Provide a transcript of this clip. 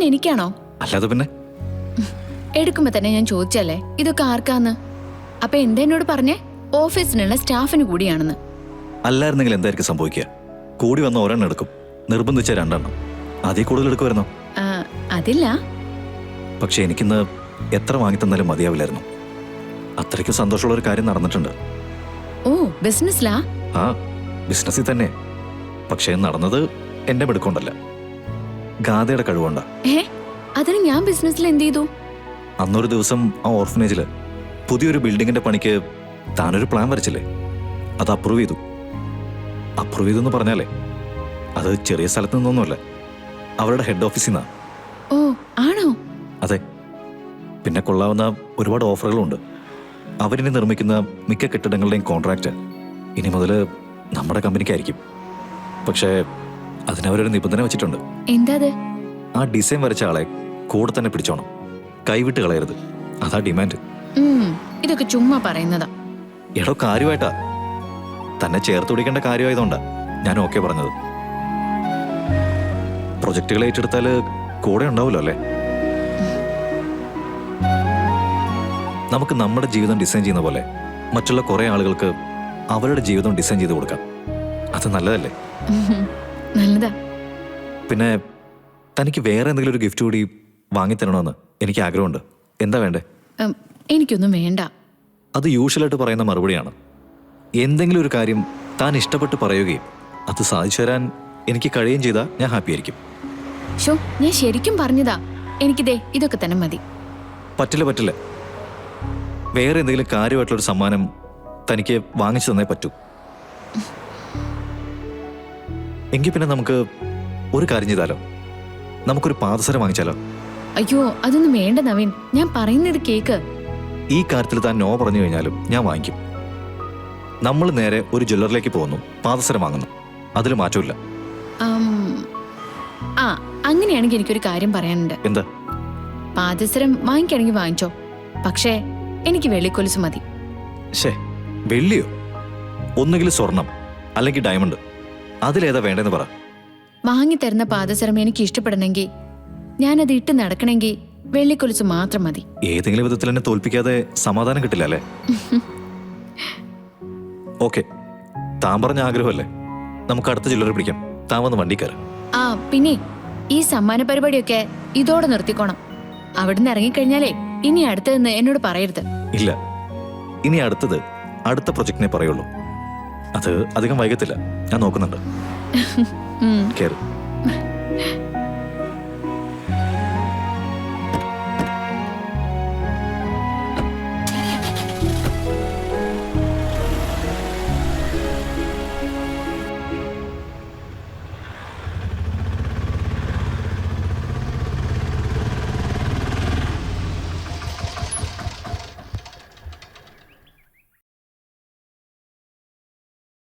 എനിക്കാണോ? അല്ലാതെ പിന്നെ. എടുക്കുമ്പോ തന്നെ ഞാൻ ചോദിച്ചല്ലേ ഇതൊക്കെ ആർക്കാന്ന്. അപ്പൊ എന്താ എന്നോട് പറഞ്ഞേ? ഓഫീസിനുള്ള സ്റ്റാഫിന് കൂടിയാണെന്ന്. അല്ലായിരുന്നെങ്കിൽ എന്തായിരിക്കും സംഭവിക്കുക? കൂടി വന്ന ഒരെണ്ണം എടുക്കും, നിർബന്ധിച്ച 2 എണ്ണം, അതിൽ കൂടുതൽ എടുക്കുമായിരുന്നോ? അതില്ല. പക്ഷെ എനിക്കിന്ന് എത്ര വാങ്ങിത്തന്നാലും മതിയാവില്ലായിരുന്നു. അത്രയ്ക്ക് സന്തോഷമുള്ള ഒരു കാര്യം നടന്നിട്ടുണ്ട്. ഓ, ബിസിനസ്സിലാ? ആ, ബിസിനസ്സിൽ തന്നെ. പക്ഷേ നടന്നത് എന്റെ മിടുക്കൊണ്ടല്ല, ഗാഥയുടെ കഴിവുകൊണ്ടാ. അതിന് ഞാൻ ബിസിനസ്സിൽ എന്ത് ചെയ്തു? അന്നൊരു ദിവസം ആ ഓർഫനേജില് പുതിയൊരു ബിൽഡിങ്ങിന്റെ പണിക്ക് താനൊരു പ്ലാൻ വരച്ചില്ലേ, അത് അപ്രൂവ് ചെയ്തു. അപ്രൂവ് ചെയ്തു എന്ന് പറഞ്ഞാലേ അത് ചെറിയ സ്ഥലത്ത് നിന്നൊന്നുമല്ല, അവരുടെ ഹെഡ് ഓഫീസിൽ നിന്നാ. ഓ, ആണോ? അതെ. പിന്നെ കൊള്ളാവുന്ന ഒരുപാട് ഓഫറുകളുണ്ട്. അവരിനി നിർമ്മിക്കുന്ന മിക്ക കെട്ടിടങ്ങളുടെയും കോൺട്രാക്റ്റ് ഇനി മുതൽ നമ്മുടെ കമ്പനിക്കായിരിക്കും. പക്ഷേ അതിനവരൊരു നിബന്ധന വെച്ചിട്ടുണ്ട്. എന്താ? ആ ഡിസൈൻ വരച്ച ആളെ കൂടെ തന്നെ പിടിച്ചോണം, കൈവിട്ട് കളയരുത്. അതാ ഡിമാൻഡ്. ഇതൊക്കെ ചുമ്മാ പറയുന്നതാ. എടോ, കാര്യമായിട്ടാ. തന്നെ ചേർത്ത് പിടിക്കേണ്ട കാര്യമായതുകൊണ്ടാ ഞാൻ ഓക്കെ പറഞ്ഞത്. പ്രൊജക്ടുകൾ ഏറ്റെടുത്താല് കൂടെ ഉണ്ടാവുമല്ലോ അല്ലേ? നമുക്ക് നമ്മുടെ ജീവിതം ഡിസൈൻ ചെയ്യുന്ന പോലെ മറ്റുള്ള കുറെ ആളുകൾക്ക് അവരുടെ ജീവിതം ഡിസൈൻ ചെയ്ത് കൊടുക്കാം. അത് നല്ലതല്ലേ? നല്ലതാ. പിന്നെ തനിക്ക് വേറെ എന്തെങ്കിലും ഒരു ഗിഫ്റ്റ് കൂടി വാങ്ങിത്തരണമെന്ന് എനിക്ക് ആഗ്രഹമുണ്ട്. എന്താ വേണ്ടേ? എനിക്കൊന്നും വേണ്ട. അത് യൂഷ്വലായിട്ട് പറയുന്ന മറുപടിയാണ്. എന്തെങ്കിലും ഒരു കാര്യം താൻ ഇഷ്ടപ്പെട്ട് പറയുകയും അത് സാധിച്ചു തരാൻ എനിക്ക് കഴിയുകയും ചെയ്താൽ ഞാൻ ഹാപ്പി ആയിരിക്കും. ഷോ, ഞാൻ ശരിക്കും പറഞ്ഞതാ. എനിക്കിതേ ഇതൊക്കെ തന്നെ മതി. പറ്റില്ല. വേറെ എന്തെങ്കിലും കാര്യമായിട്ടുള്ളൊരു സമ്മാനം തനിക്ക് വാങ്ങിച്ചു തന്നേ പറ്റൂ. എങ്കിൽ പിന്നെ നമുക്ക് ഒരു കാര്യം ചെയ്താലോ? നമുക്കൊരു പാദസരം വാങ്ങിച്ചാലോ? അയ്യോ, അതൊന്നും വേണ്ട നവീൻ. ഞാൻ പറയുന്നത് കേക്ക്. ഈ കാര്യത്തിൽ താൻ നോ പറഞ്ഞു കഴിഞ്ഞാലും ഞാൻ വാങ്ങിക്കും. നമ്മൾ നേരെ ഒരു ജ്വല്ലറിലേക്ക് പോകുന്നു, പാദസരം വാങ്ങുന്നു, അതിൽ മാറ്റമില്ല. അങ്ങനെയാണെങ്കിൽ എനിക്കൊരു കാര്യം പറയാനുണ്ട്. എന്താ? പാദസരം വാങ്ങിക്കുകയാണെങ്കിൽ വാങ്ങിച്ചോ, പക്ഷേ എനിക്ക് വെള്ളിക്കൊലുസ് മതി. വെള്ളിയോ? ഒന്നുകിൽ സ്വർണം അല്ലെങ്കിൽ ഡയമണ്ട്, അതിലേതാ വേണ്ടെന്ന് പറ. വാങ്ങിത്തരുന്ന പാദസരം എനിക്ക് ഇഷ്ടപ്പെടണമെങ്കിൽ, ഞാനത് ഇട്ട് നടക്കണമെങ്കിൽ വെള്ളിക്കൊലുസ് മാത്രം മതി. ഏതെങ്കിലും വിധത്തിൽ എന്നെ തോൽപ്പിക്കാതെ സമാധാനം കിട്ടില്ല അല്ലേ? ഓക്കെ, താൻ പറഞ്ഞ ആഗ്രഹമല്ലേ? നമുക്ക് അടുത്ത ജ്വല്ലറി പിടിക്കാം. താൻ വന്ന് വണ്ടി കയറാം. പിന്നെ ഈ സമ്മാന പരിപാടിയൊക്കെ ഇതോടെ നിർത്തിക്കോണം. അവിടുന്ന് ഇറങ്ങിക്കഴിഞ്ഞാലേ ഇനി അടുത്തതെന്ന് എന്നോട് പറയരുത്. ഇല്ല, ഇനി അടുത്ത പ്രൊജക്ടിനെ പറയുള്ളൂ. അത് അധികം വൈകത്തില്ല, ഞാൻ നോക്കുന്നുണ്ട്. കേറ്.